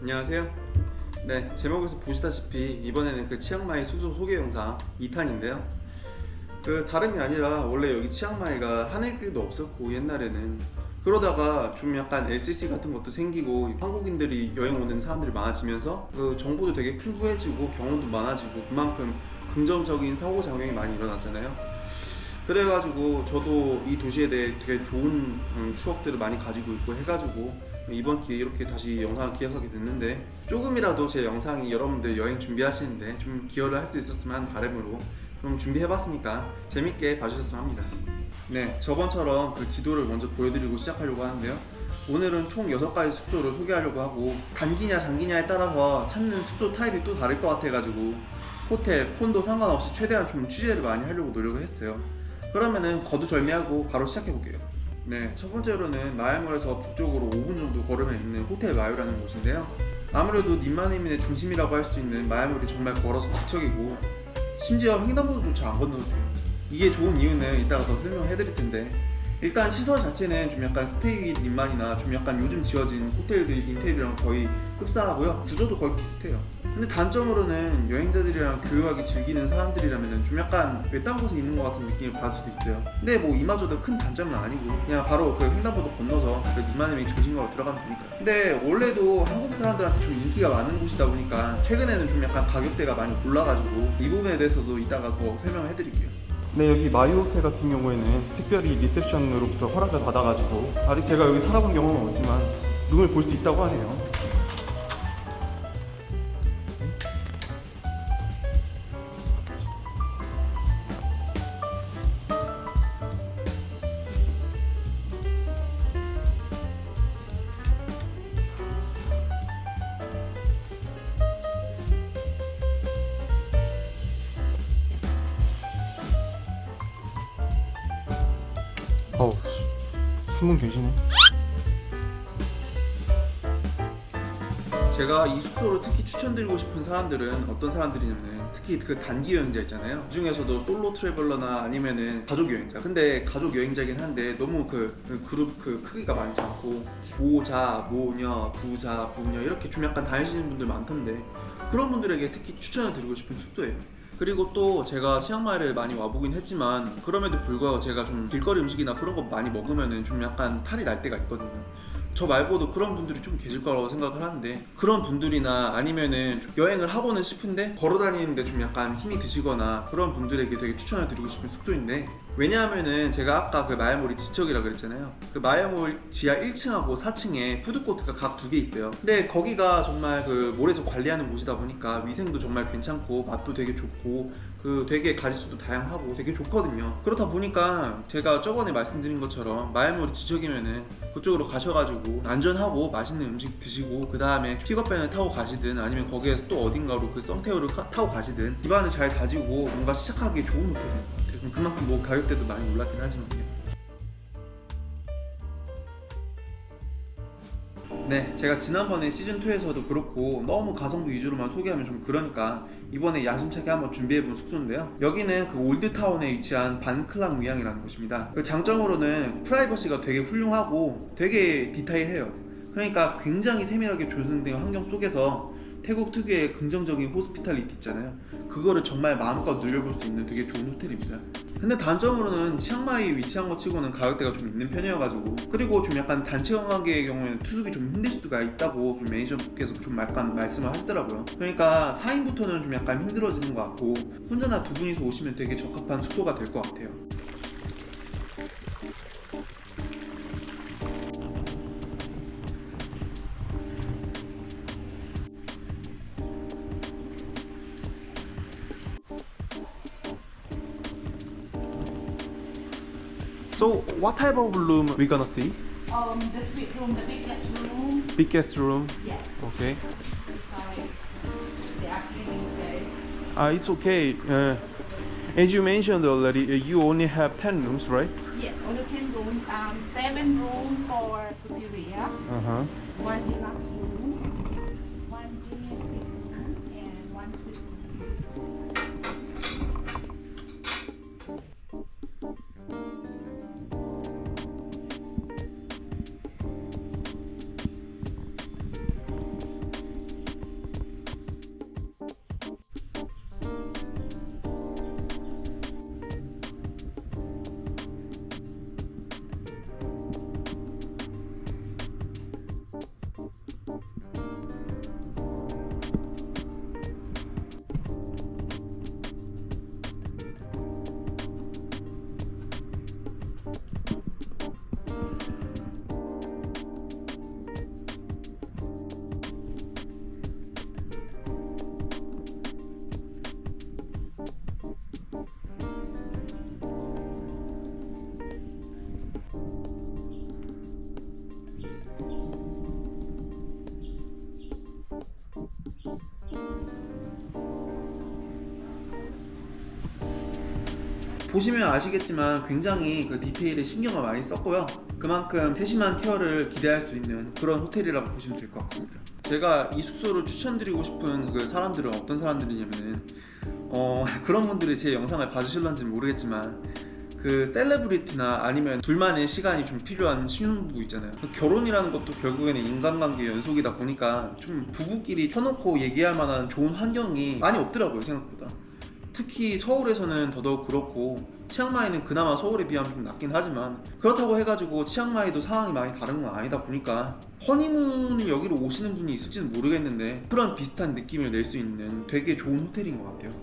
안녕하세요. 네, 제목에서 보시다시피 이번에는 그 치앙마이 숙소 소개 영상 2탄인데요. 그 다름이 아니라 원래 여기 치앙마이가 하늘길도 없었고 옛날에는 그러다가 좀 약간 LCC 같은 것도 생기고 한국인들이 여행 오는 사람들이 많아지면서 그 정보도 되게 풍부해지고 경험도 많아지고 그만큼 긍정적인 상호작용이 많이 일어났잖아요. 그래가지고 저도 이 도시에 대해 되게 좋은 추억들을 많이 가지고 있고 해가지고 이번 기회에 이렇게 다시 영상을 기획하게 됐는데 조금이라도 제 영상이 여러분들 여행 준비하시는데 좀 기여를 할 수 있었으면 하는 바람으로 좀 준비해봤으니까 재밌게 봐주셨으면 합니다. 네, 저번처럼 그 지도를 먼저 보여드리고 시작하려고 하는데요. 오늘은 총 6가지 숙소를 소개하려고 하고 단기냐 장기냐에 따라서 찾는 숙소 타입이 또 다를 것 같아가지고 호텔, 콘도 상관없이 최대한 좀 취재를 많이 하려고 노력을 했어요. 그러면은 거두절미하고 바로 시작해볼게요. 네, 첫 번째로는 마야몰에서 북쪽으로 5분 정도 걸으면 있는 호텔 마요라는 곳인데요. 아무래도 님마님의 중심이라고 할 수 있는 마야몰이 정말 걸어서 지척이고 심지어 횡단보도조차 안 건너도 돼요. 이게 좋은 이유는 이따가 더 설명해드릴 텐데 일단 시설 자체는 좀 약간 스테이 윗 님만이나 좀 약간 요즘 지어진 호텔들 인테리어랑 거의 흡사하고요. 구조도 거의 비슷해요. 근데 단점으로는 여행자들이랑 교류하기 즐기는 사람들이라면 좀 약간 외딴 곳에 있는 것 같은 느낌을 받을 수도 있어요. 근데 뭐 이마저도 큰 단점은 아니고 그냥 바로 그 횡단보도 건너서 그 님마님이 중심으로 들어가면 되니까. 근데 원래도 한국 사람들한테 좀 인기가 많은 곳이다 보니까 최근에는 좀 약간 가격대가 많이 올라가지고 이 부분에 대해서도 이따가 더 설명을 해드릴게요. 네, 여기 마유 호텔 같은 경우에는 특별히 리셉션으로부터 허락을 받아가지고 아직 제가 여기 살아본 경험은 없지만 룸을 볼 수 있다고 하네요. 어우, 한 분 계시네. 제가 이 숙소를 특히 추천드리고 싶은 사람들은 어떤 사람들이냐면 특히 그 단기 여행자 있잖아요. 그 중에서도 솔로 트래블러나 아니면은 가족 여행자. 근데 가족 여행자긴 한데 너무 그 그룹 그 크기가 많지 않고 모자, 모녀, 부자, 부녀 이렇게 좀 약간 다니시는 분들 많던데 그런 분들에게 특히 추천을 드리고 싶은 숙소예요. 그리고 또 제가 치앙마이를 많이 와보긴 했지만 그럼에도 불구하고 제가 좀 길거리 음식이나 그런 거 많이 먹으면은 좀 약간 탈이 날 때가 있거든요. 저 말고도 그런 분들이 좀 계실 거라고 생각을 하는데 그런 분들이나 아니면은 여행을 하고는 싶은데 걸어 다니는데 좀 약간 힘이 드시거나 그런 분들에게 되게 추천을 드리고 싶은 숙소인데 왜냐하면은 제가 아까 그 마야몰이 지척이라 그랬잖아요. 그 마야몰 지하 1층하고 4층에 푸드코트가 각 2개 있어요. 근데 거기가 정말 그 몰에서 관리하는 곳이다 보니까 위생도 정말 괜찮고 맛도 되게 좋고 그 되게 가짓수도 다양하고 되게 좋거든요. 그렇다 보니까 제가 저번에 말씀드린 것처럼 마야몰이 지척이면은 그쪽으로 가셔가지고 안전하고 맛있는 음식 드시고 그 다음에 픽업밴을 타고 가시든 아니면 거기에서 또 어딘가로 그 썬테오를 타고 가시든 기반을 잘 다지고 뭔가 시작하기 좋은 호텔인 것 같아요. 그만큼 뭐 가격대도 많이 올랐긴 하지만요. 네, 제가 지난번에 시즌2에서도 그렇고 너무 가성비 위주로만 소개하면 좀 그러니까 이번에 야심차게 한번 준비해본 숙소인데요. 여기는 그 올드타운에 위치한 반클랑 위앙이라는 곳입니다. 그 장점으로는 프라이버시가 되게 훌륭하고 되게 디테일해요. 그러니까 굉장히 세밀하게 조성된 환경 속에서 태국 특유의 긍정적인 호스피탈리티 있잖아요. 그거를 정말 마음껏 누려볼 수 있는 되게 좋은 호텔입니다. 근데 단점으로는 치앙마이 위치한 것 치고는 가격대가 좀 있는 편이어가지고 그리고 좀 약간 단체 관계의 경우에는 투숙이 좀 힘들 수가 있다고 좀 매니저께서 좀 약간 말씀을 하시더라고요. 그러니까 4인부터는 좀 약간 힘들어지는 것 같고 혼자나 두 분이서 오시면 되게 적합한 숙소가 될 것 같아요. So what type of room we gonna see? The suite room, the biggest room. Biggest room. Yes. Okay. Sorry. The activity day. It's okay. As you mentioned already, you only have 10 rooms, right? Yes, only 10 rooms. 7 rooms for superior. Uh-huh. 1 deluxe room. 1 junior suite room and 1 suite room. 보시면 아시겠지만 굉장히 그 디테일에 신경을 많이 썼고요. 그만큼 세심한 케어를 기대할 수 있는 그런 호텔이라고 보시면 될 것 같습니다. 제가 이 숙소를 추천드리고 싶은 그 사람들은 어떤 사람들이냐면은 그런 분들이 제 영상을 봐주실런지는 모르겠지만 그 셀레브리티나 아니면 둘만의 시간이 좀 필요한 신혼부부 있잖아요. 그 결혼이라는 것도 결국에는 인간관계 연속이다 보니까 좀 부부끼리 펴놓고 얘기할 만한 좋은 환경이 많이 없더라고요, 생각보다. 특히 서울에서는 더더욱 그렇고, 치앙마이는 그나마 서울에 비하면 좀 낫긴 하지만 그렇다고 해가지고 치앙마이도 상황이 많이 다른 건 아니다 보니까 허니문을 여기로 오시는 분이 있을지는 모르겠는데 그런 비슷한 느낌을 낼 수 있는 되게 좋은 호텔인 것 같아요.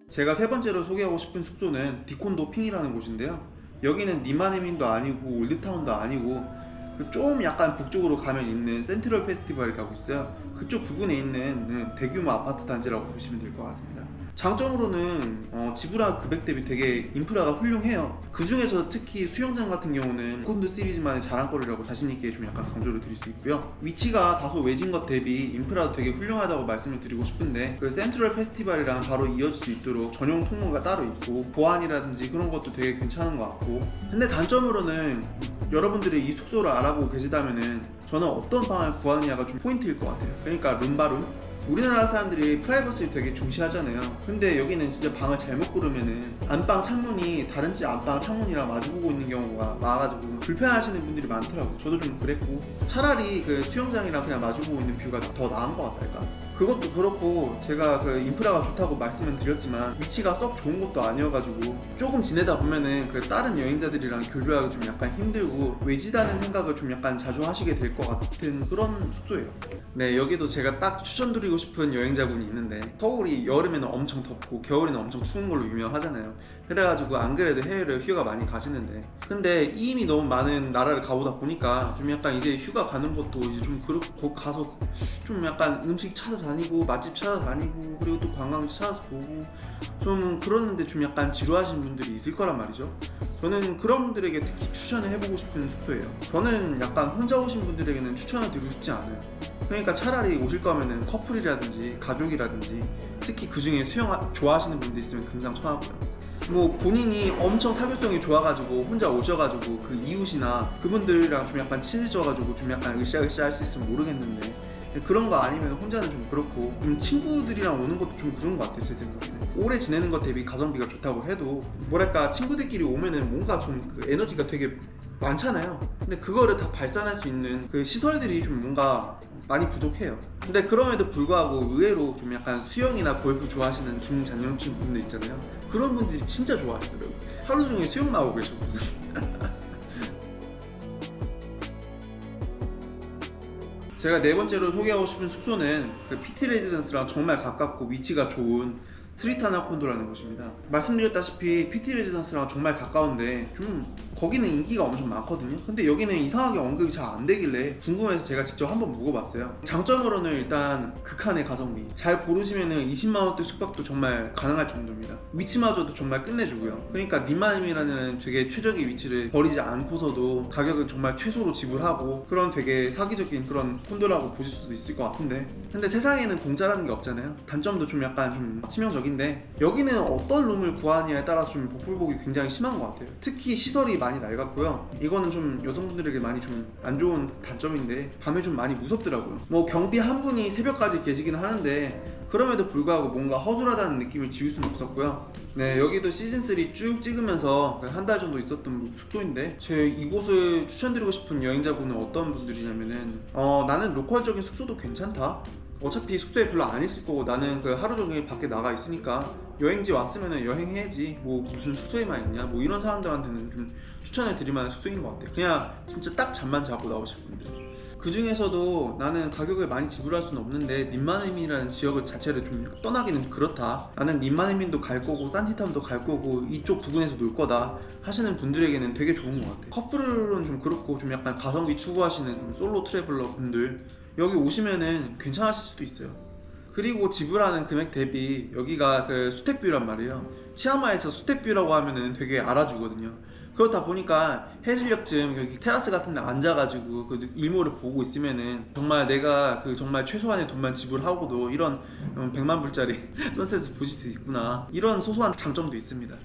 제가 세 번째로 소개하고 싶은 숙소는 디콘도 핑이라는 곳인데요. 여기는 니마네민도 아니고 올드타운도 아니고 좀 약간 북쪽으로 가면 있는 센트럴 페스티벌이라고 있어요. 그쪽 부근에 있는 대규모 아파트 단지라고 보시면 될 것 같습니다. 장점으로는 지불한 금액 대비 되게 인프라가 훌륭해요. 그 중에서 특히 수영장 같은 경우는 콘도 시리즈만의 자랑거리라고 자신있게 좀 약간 강조를 드릴 수 있고요. 위치가 다소 외진 것 대비 인프라도 되게 훌륭하다고 말씀을 드리고 싶은데 그 센트럴 페스티벌이랑 바로 이어질 수 있도록 전용 통로가 따로 있고 보안이라든지 그런 것도 되게 괜찮은 것 같고, 근데 단점으로는 여러분들이 이 숙소를 알아보고 계시다면은 저는 어떤 방을 구하느냐가 좀 포인트일 것 같아요. 그러니까 룸바룸. 우리나라 사람들이 프라이버시를 되게 중시하잖아요. 근데 여기는 진짜 방을 잘못 고르면은 안방 창문이 다른 집 안방 창문이랑 마주보고 있는 경우가 많아가지고 불편하시는 분들이 많더라고요. 저도 좀 그랬고, 차라리 그 수영장이랑 그냥 마주보고 있는 뷰가 더 나은 것 같달까. 그것도 그렇고 제가 그 인프라가 좋다고 말씀을 드렸지만 위치가 썩 좋은 것도 아니어가지고 조금 지내다 보면은 그 다른 여행자들이랑 교류하기 좀 약간 힘들고 외지다는 생각을 좀 약간 자주 하시게 될 것 같은 그런 숙소예요. 네, 여기도 제가 딱 추천드리고 싶은 여행자분이 있는데, 서울이 여름에는 엄청 덥고 겨울에는 엄청 추운 걸로 유명하잖아요. 그래가지고 안 그래도 해외를 휴가 많이 가시는데, 근데 이임이 너무 많은 나라를 가보다 보니까 좀 약간 이제 휴가 가는 것도 이제 좀 거기 가서 좀 약간 음식 찾아다니고 맛집 찾아다니고 그리고 또 관광지 찾아서 보고 좀 그러는데 좀 약간 지루하신 분들이 있을 거란 말이죠. 저는 그런 분들에게 특히 추천을 해보고 싶은 숙소예요. 저는 약간 혼자 오신 분들에게는 추천을 드리고 싶지 않아요. 그러니까 차라리 오실 거면은 커플이라든지 가족이라든지, 특히 그 중에 수영 좋아하시는 분들 있으면 금상첨화고요. 뭐 본인이 엄청 사교성이 좋아가지고 혼자 오셔가지고 그 이웃이나 그분들이랑 좀 약간 친해져가지고 좀 약간 으쌰으쌰 할 수 있으면 모르겠는데, 그런 거 아니면 혼자는 좀 그렇고, 친구들이랑 오는 것도 좀 그런 것 같아요. 제 생각에는 오래 지내는 것 대비 가성비가 좋다고 해도 뭐랄까 친구들끼리 오면은 뭔가 좀 그 에너지가 되게 많잖아요. 근데 그거를 다 발산할 수 있는 그 시설들이 좀 뭔가 많이 부족해요. 근데 그럼에도 불구하고 의외로 좀 약간 수영이나 골프 좋아하시는 중장년층 분들 있잖아요. 그런 분들이 진짜 좋아하시더라고요. 하루 종일 수영 나오고 계셔서 제가 네 번째로 소개하고 싶은 숙소는 그 PT 레지던스랑 정말 가깝고 위치가 좋은 스리타나 콘도라는 곳입니다. 말씀드렸다시피 PT 레지던스랑 정말 가까운데 좀 거기는 인기가 엄청 많거든요. 근데 여기는 이상하게 언급이 잘 안 되길래 궁금해서 제가 직접 한번 묵어봤어요. 장점으로는 일단 극한의 가성비, 잘 고르시면은 20만원대 숙박도 정말 가능할 정도입니다. 위치마저도 정말 끝내주고요. 그러니까 니마님이라는 되게 최적의 위치를 버리지 않고서도 가격은 정말 최소로 지불하고 그런 되게 사기적인 그런 콘도라고 보실 수도 있을 것 같은데, 근데 세상에는 공짜라는 게 없잖아요. 단점도 좀 약간 좀 치명적인데, 여기는 어떤 룸을 구하느냐에 따라서 좀 복불복이 굉장히 심한 것 같아요. 특히 시설이 많이 낡았고요. 이거는 좀 여성분들에게 많이 좀 안 좋은 단점인데 밤에 좀 많이 무섭더라고요. 뭐 경비 한 분이 새벽까지 계시긴 하는데 그럼에도 불구하고 뭔가 허술하다는 느낌을 지울 수는 없었고요. 네, 여기도 시즌3 쭉 찍으면서 한 달 정도 있었던 숙소인데, 제 이곳을 추천드리고 싶은 여행자분은 어떤 분들이냐면은 나는 로컬적인 숙소도 괜찮다, 어차피 숙소에 별로 안 있을 거고 나는 그 하루 종일 밖에 나가 있으니까 여행지 왔으면은 여행해야지 뭐 무슨 숙소에만 있냐, 뭐 이런 사람들한테는 좀 추천을 드릴 만한 숙소인 것 같아요. 그냥 진짜 딱 잠만 자고 나오실 분들. 그 중에서도 나는 가격을 많이 지불할 수는 없는데 님마네민이라는 지역을 자체를 좀 떠나기는 그렇다, 나는 님마네민도 갈 거고 산티탐도 갈 거고 이쪽 부근에서 놀 거다 하시는 분들에게는 되게 좋은 것 같아요. 커플은 좀 그렇고 좀 약간 가성비 추구하시는 좀 솔로 트래블러 분들 여기 오시면은 괜찮으실 수도 있어요. 그리고 지불하는 금액 대비 여기가 그 수택뷰란 말이에요. 치앙마이에서 수택뷰라고 하면은 되게 알아주거든요. 그렇다 보니까 해질녘쯤 여기 테라스 같은 데 앉아가지고 그 일몰을 보고 있으면은 정말 내가 그 정말 최소한의 돈만 지불하고도 이런 100만 불짜리 선셋을 보실 수 있구나, 이런 소소한 장점도 있습니다.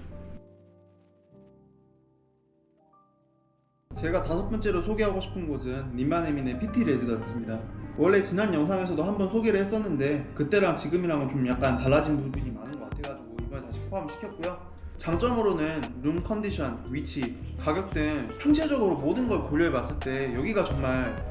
제가 5번째로 소개하고 싶은 곳은 린마네민의 PT 레지던스입니다. 원래 지난 영상에서도 한번 소개를 했었는데 그때랑 지금이랑은 좀 약간 달라진 부분이 많은 것 같아가지고 이번에 다시 포함시켰고요. 장점으로는 룸 컨디션, 위치, 가격 등 총체적으로 모든 걸 고려해봤을 때 여기가 정말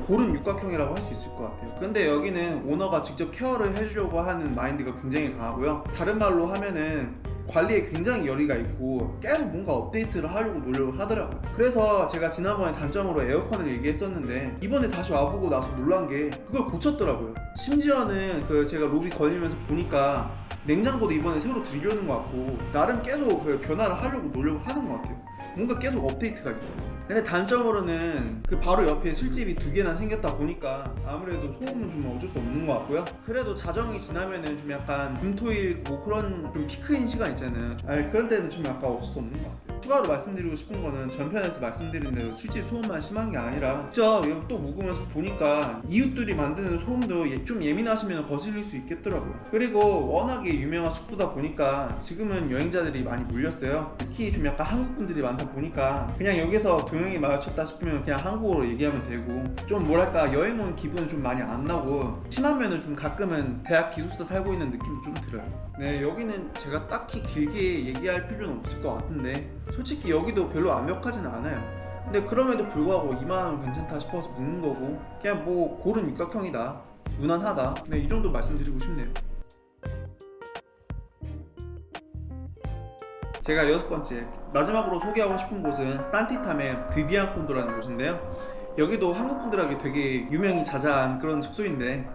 고른 육각형이라고 할 수 있을 것 같아요. 근데 여기는 오너가 직접 케어를 해주려고 하는 마인드가 굉장히 강하고요. 다른 말로 하면은 관리에 굉장히 열의가 있고 계속 뭔가 업데이트를 하려고 노력을 하더라고요. 그래서 제가 지난번에 단점으로 에어컨을 얘기했었는데 이번에 다시 와보고 나서 놀란 게 그걸 고쳤더라고요. 심지어는 그 제가 로비 거니면서 보니까 냉장고도 이번에 새로 들여오는 것 같고 나름 계속 그 변화를 하려고 노력을 하는 것 같아요. 뭔가 계속 업데이트가 있어요. 근데 단점으로는 그 바로 옆에 술집이 2개나 생겼다 보니까 아무래도 소음은 좀 어쩔 수 없는 것 같고요. 그래도 자정이 지나면은 좀 약간 금토일 뭐 그런 좀 피크인 시간 있잖아요. 그런 때는 좀 약간 어쩔 수 없는 것 같아요. 추가로 말씀드리고 싶은 거는 전편에서 말씀드린 대로 술집 소음만 심한 게 아니라 진짜 또 묵으면서 보니까 이웃들이 만드는 소음도 좀 예민하시면 거슬릴 수 있겠더라고요. 그리고 워낙에 유명한 숙소다 보니까 지금은 여행자들이 많이 몰렸어요. 특히 좀 약간 한국분들이 많다 보니까 그냥 여기서 동영이 마주쳤다 싶으면 그냥 한국어로 얘기하면 되고 좀 뭐랄까 여행 온 기분은 좀 많이 안 나고 심하면은 좀 가끔은 대학 기숙사 살고 있는 느낌도 좀 들어요. 네, 여기는 제가 딱히 길게 얘기할 필요는 없을 것 같은데 솔직히 여기도 별로 완벽하진 않아요. 근데 그럼에도 불구하고 2만원 괜찮다 싶어서 묵는 거고 그냥 뭐 고른 육각형이다, 무난하다, 네, 이 정도 말씀드리고 싶네요. 제가 6번째 마지막으로 소개하고 싶은 곳은 산티탐의 드비안 콘도라는 곳인데요. 여기도 한국분들에게 되게 유명이 자자한 그런 숙소인데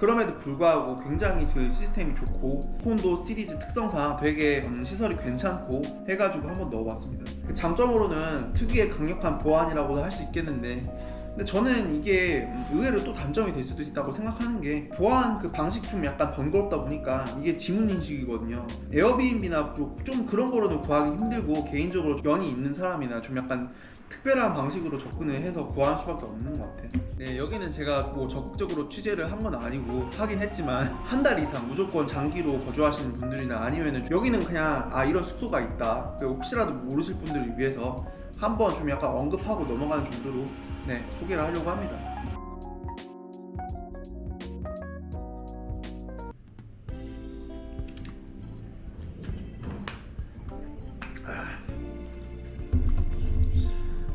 그럼에도 불구하고 굉장히 그 시스템이 좋고 콘도 시리즈 특성상 되게 시설이 괜찮고 해가지고 한번 넣어봤습니다. 그 장점으로는 특유의 강력한 보안이라고도 할 수 있겠는데 근데 저는 이게 의외로 또 단점이 될 수도 있다고 생각하는 게 보안 그 방식이 좀 약간 번거롭다 보니까 이게 지문인식이거든요. 에어비앤비나 좀 그런 거로는 구하기 힘들고 개인적으로 연이 있는 사람이나 좀 약간 특별한 방식으로 접근을 해서 구할 수밖에 없는 것 같아요. 네, 여기는 제가 뭐 적극적으로 취재를 한 건 아니고 하긴 했지만 한 달 이상 무조건 장기로 거주하시는 분들이나 아니면은 여기는 그냥 이런 숙소가 있다, 혹시라도 모르실 분들을 위해서 한번 좀 약간 언급하고 넘어가는 정도로 네, 소개를 하려고 합니다.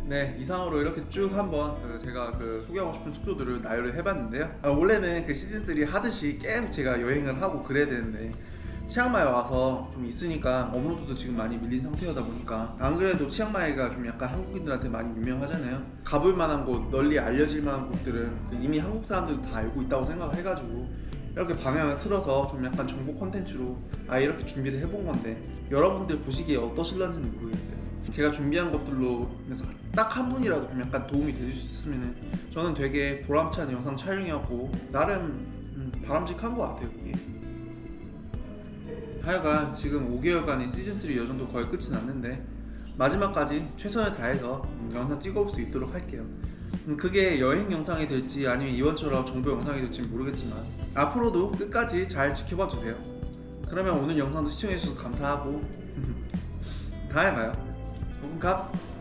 네, 이상으로 이렇게 쭉 한번 제가 소개하고 싶은 숙소들을 나열을 해봤는데요. 원래는 그 시즌3 하듯이 계속 제가 여행을 하고 그래야 되는데 치앙마이 와서 좀 있으니까 업로드도 지금 많이 밀린 상태여다 보니까 안 그래도 치앙마이가 좀 약간 한국인들한테 많이 유명하잖아요. 가볼 만한 곳, 널리 알려질 만한 곳들은 이미 한국 사람들도 다 알고 있다고 생각을 해가지고 이렇게 방향을 틀어서 좀 약간 정보 콘텐츠로 이렇게 준비를 해본 건데 여러분들 보시기에 어떠실런지는 모르겠어요. 제가 준비한 것들로 그래서 딱 한 분이라도 좀 약간 도움이 되실 수 있으면 저는 되게 보람찬 영상 촬영이었고 나름 바람직한 것 같아요. 그게. 하여간 지금 5개월간의 시즌3 여정도 거의 끝이 났는데 마지막까지 최선을 다해서 영상 찍어볼 수 있도록 할게요. 그게 여행 영상이 될지 아니면 이번처럼 정보 영상이 될지 모르겠지만 앞으로도 끝까지 잘 지켜봐 주세요. 그러면 오늘 영상도 시청해주셔서 감사하고 다음에 봐요. 고맙습니다.